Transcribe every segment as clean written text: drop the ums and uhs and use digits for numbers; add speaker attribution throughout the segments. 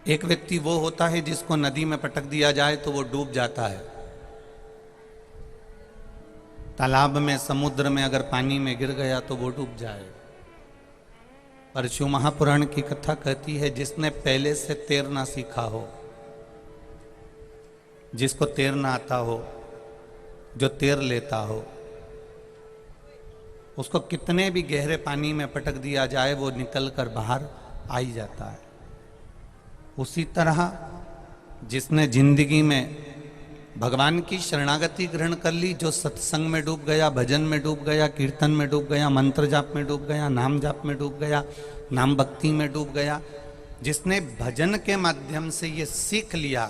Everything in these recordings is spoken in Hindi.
Speaker 1: एक व्यक्ति वो होता है जिसको नदी में पटक दिया जाए तो वो डूब जाता है। तालाब में, समुद्र में अगर पानी में गिर गया तो वो डूब जाए। पर शिव महापुराण की कथा कहती है जिसने पहले से तैरना सीखा हो, जिसको तैरना आता हो, जो तैर लेता हो, उसको कितने भी गहरे पानी में पटक दिया जाए वो निकल कर बाहर आ ही जाता है। उसी तरह जिसने जिंदगी में भगवान की शरणागति ग्रहण कर ली, जो सत्संग में डूब गया, भजन में डूब गया, कीर्तन में डूब गया, मंत्र जाप में डूब गया, नाम जाप में डूब गया, नाम भक्ति में डूब गया, जिसने भजन के माध्यम से ये सीख लिया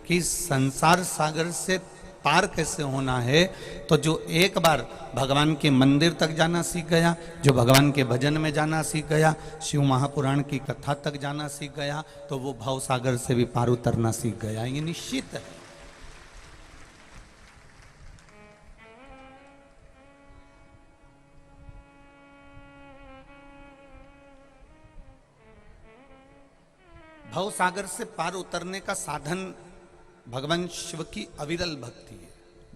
Speaker 1: कि संसार सागर से पार कैसे होना है, तो जो एक बार भगवान के मंदिर तक जाना सीख गया, जो भगवान के भजन में जाना सीख गया, शिव महापुराण की कथा तक जाना सीख गया, तो वो भव सागर से भी पार उतरना सीख गया। ये निश्चित है। भव सागर से पार उतरने का साधन भगवान शिव की अविरल भक्ति है,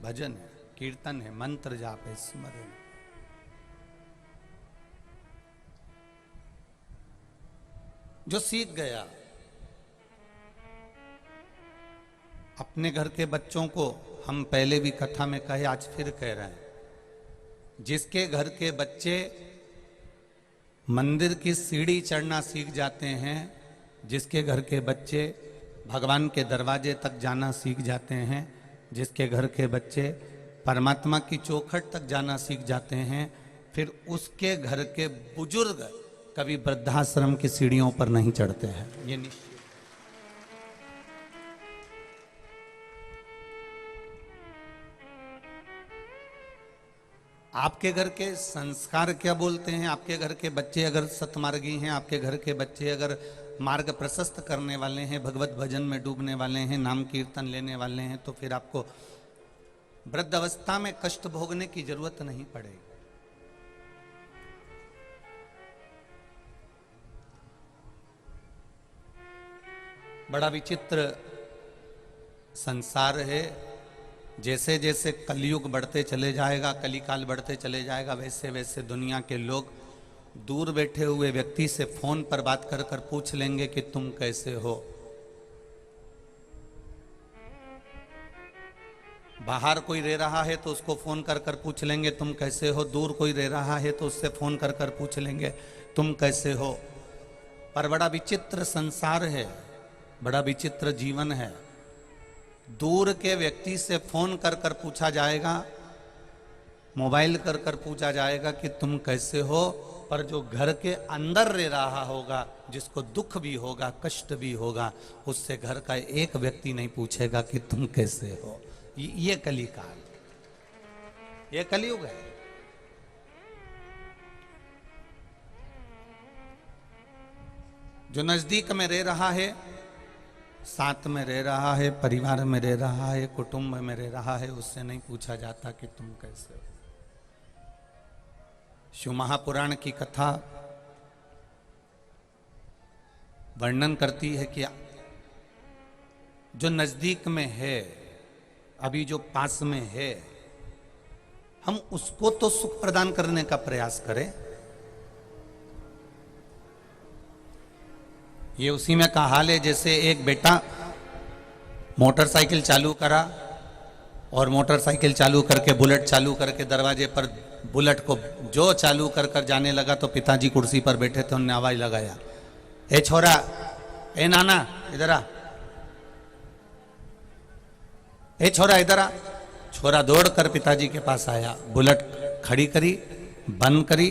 Speaker 1: भजन है, कीर्तन है, मंत्र जाप है, स्मरण। जो सीख गया, अपने घर के बच्चों को हम पहले भी कथा में कहे, आज फिर कह रहे हैं, जिसके घर के बच्चे मंदिर की सीढ़ी चढ़ना सीख जाते हैं, जिसके घर के बच्चे भगवान के दरवाजे तक जाना सीख जाते हैं, जिसके घर के बच्चे परमात्मा की चौखट तक जाना सीख जाते हैं, फिर उसके घर के बुजुर्ग कभी वृद्धाश्रम की सीढ़ियों पर नहीं चढ़ते हैं। ये निश्चित। आपके घर के संस्कार क्या बोलते हैं? आपके घर के बच्चे अगर सतमार्गी हैं, आपके घर के बच्चे अगर मार्ग प्रशस्त करने वाले हैं, भगवत भजन में डूबने वाले हैं, नाम कीर्तन लेने वाले हैं, तो फिर आपको वृद्ध अवस्था में कष्ट भोगने की जरूरत नहीं पड़ेगी। बड़ा विचित्र संसार है। जैसे जैसे कलयुग बढ़ते चले जाएगा, कलिकाल बढ़ते चले जाएगा, वैसे वैसे दुनिया के लोग दूर बैठे हुए व्यक्ति से फोन पर बात कर कर पूछ लेंगे कि तुम कैसे हो। बाहर कोई रह रहा है तो उसको फोन कर कर पूछ लेंगे तुम कैसे हो। दूर कोई रह रहा है तो उससे फोन कर कर पूछ लेंगे तुम कैसे हो। पर बड़ा विचित्र संसार है, बड़ा विचित्र जीवन है। दूर के व्यक्ति से फोन कर कर पूछा जाएगा, मोबाइल कर कर पूछा जाएगा कि तुम कैसे हो, पर जो घर के अंदर रह रहा होगा, जिसको दुख भी होगा, कष्ट भी होगा, उससे घर का एक व्यक्ति नहीं पूछेगा कि तुम कैसे हो। ये कलिकाल, ये कलयुग है। जो नजदीक में रह रहा है, साथ में रह रहा है, परिवार में रह रहा है, कुटुंब में रह रहा है, उससे नहीं पूछा जाता कि तुम कैसे हो। शिव महापुराण की कथा वर्णन करती है कि जो नजदीक में है, अभी जो पास में है, हम उसको तो सुख प्रदान करने का प्रयास करें। ये उसी में का हाल है जैसे एक बेटा मोटरसाइकिल चालू करा और मोटरसाइकिल चालू करके बुलेट चालू करके दरवाजे पर बुलेट को जो चालू कर कर जाने लगा तो पिताजी कुर्सी पर बैठे थे, उन्होंने आवाज लगाया, ए छोरा, ए नाना इधर आ, ए छोरा इधर आ। छोरा दौड़कर पिताजी के पास आया, बुलेट खड़ी करी, बंद करी,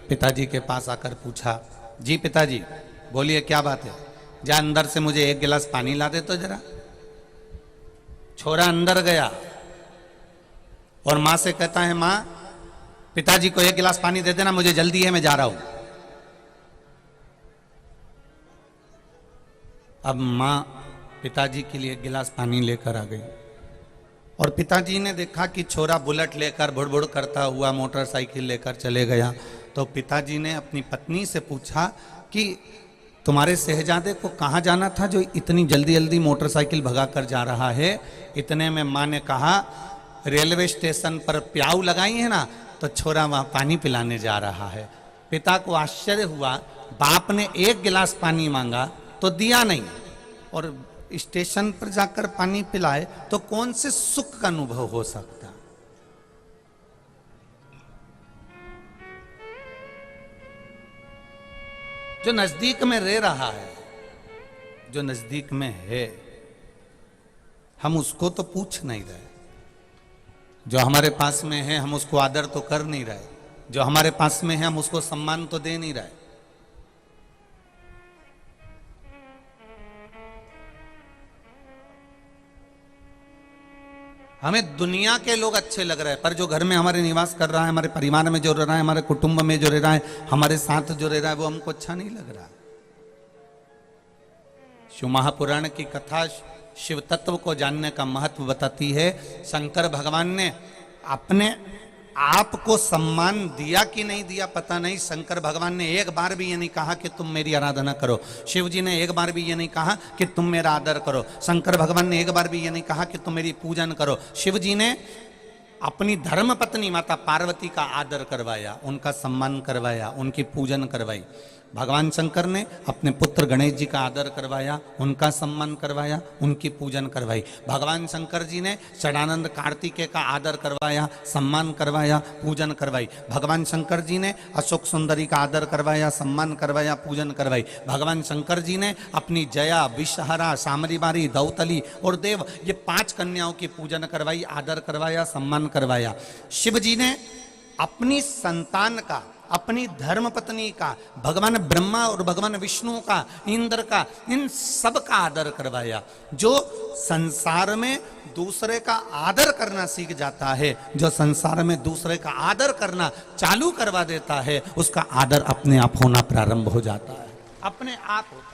Speaker 1: पिताजी के पास आकर पूछा, जी पिताजी बोलिए क्या बात है? जा अंदर से मुझे एक गिलास पानी ला दे तो जरा। छोरा अंदर गया और मां से कहता है, मां पिताजी को एक गिलास पानी दे देना, मुझे जल्दी है, मैं जा रहा हूं। अब मां पिताजी के लिए एक गिलास पानी लेकर आ गई और पिताजी ने देखा कि छोरा बुलेट लेकर बुड़बुड़ करता हुआ मोटरसाइकिल लेकर चले गया, तो पिताजी ने अपनी पत्नी से पूछा कि तुम्हारे शहजादे को कहाँ जाना था जो इतनी जल्दी जल्दी मोटरसाइकिल भगा कर जा रहा है? इतने में माँ ने कहा रेलवे स्टेशन पर प्याऊ लगाई है ना, तो छोरा वहाँ पानी पिलाने जा रहा है। पिता को आश्चर्य हुआ, बाप ने एक गिलास पानी मांगा तो दिया नहीं, और स्टेशन पर जाकर पानी पिलाए तो कौन से सुख का अनुभव हो सकता? जो नजदीक में रह रहा है, जो नजदीक में है, हम उसको तो पूछ नहीं रहे। जो हमारे पास में है हम उसको आदर तो कर नहीं रहे, जो हमारे पास में है हम उसको सम्मान तो दे नहीं रहे। हमें दुनिया के लोग अच्छे लग रहे हैं, पर जो घर में हमारे निवास कर रहा है, हमारे परिवार में जो रह रहा है, हमारे कुटुंब में जो रह रहा है, हमारे साथ जो रह रहा है, वो हमको अच्छा नहीं लग रहा। शिव महापुराण की कथा शिव तत्व को जानने का महत्व बताती है। शंकर भगवान ने अपने आप को सम्मान दिया कि नहीं दिया पता नहीं। शंकर भगवान ने एक बार भी ये नहीं कहा कि तुम मेरी आराधना करो। शिव जी ने एक बार भी ये नहीं कहा कि तुम मेरा आदर करो। शंकर भगवान ने एक बार भी ये नहीं कहा कि तुम मेरी पूजन करो। शिव जी ने अपनी धर्म पत्नी माता पार्वती का आदर करवाया, उनका सम्मान करवाया, उनकी पूजन करवाई। भगवान शंकर ने अपने पुत्र गणेश जी का आदर करवाया, उनका सम्मान करवाया, उनकी पूजन करवाई। भगवान शंकर जी ने षडानंद कार्तिकेय का आदर करवाया, सम्मान करवाया, पूजन करवाई। भगवान शंकर जी ने अशोक सुंदरी का आदर करवाया, सम्मान करवाया, पूजन करवाई। भगवान शंकर जी ने अपनी जया, विषहरा, सामरीबारी, दौतली और देव, ये 5 कन्याओं की पूजन करवाई, आदर करवाया, सम्मान करवाया। शिव जी ने अपनी संतान का, अपनी धर्म पत्नी का, भगवान ब्रह्मा और भगवान विष्णु का, इंद्र का, इन सब का आदर करवाया। जो संसार में दूसरे का आदर करना सीख जाता है, जो संसार में दूसरे का आदर करना चालू करवा देता है, उसका आदर अपने आप होना प्रारंभ हो जाता है, अपने आप होता है।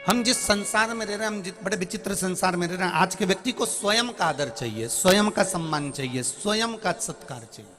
Speaker 1: हम जिस संसार में रह रहे हैं, हम बड़े विचित्र संसार में रह रहे हैं। आज के व्यक्ति को स्वयं का आदर चाहिए, स्वयं का सम्मान चाहिए, स्वयं का सत्कार चाहिए।